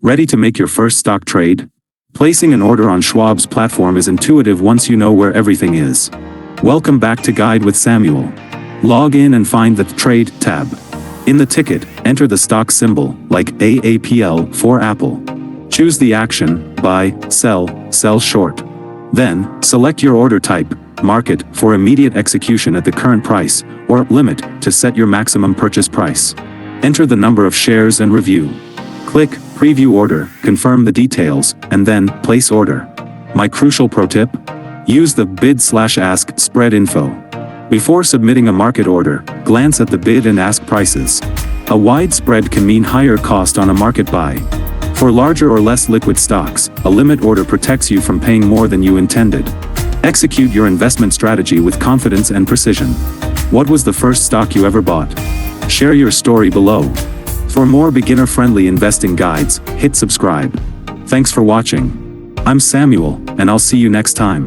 Ready to make your first stock trade? Placing an order on Schwab's platform is intuitive once you know where everything is. Welcome back to Guide with Samuel. Log in and find the Trade tab. In the ticket, enter the stock symbol, like AAPL for Apple. Choose the action, buy, sell short. Then, select your order type, market for immediate execution at the current price, or limit to set your maximum purchase price. Enter the number of shares and review. Click Preview Order, confirm the details, and then place order. My crucial pro tip? Use the bid/ask spread info. Before submitting a market order, glance at the bid and ask prices. A wide spread can mean higher cost on a market buy. For larger or less liquid stocks, a limit order protects you from paying more than you intended. Execute your investment strategy with confidence and precision. What was the first stock you ever bought? Share your story below. For more beginner-friendly investing guides, hit subscribe. Thanks for watching. I'm Samuel, and I'll see you next time.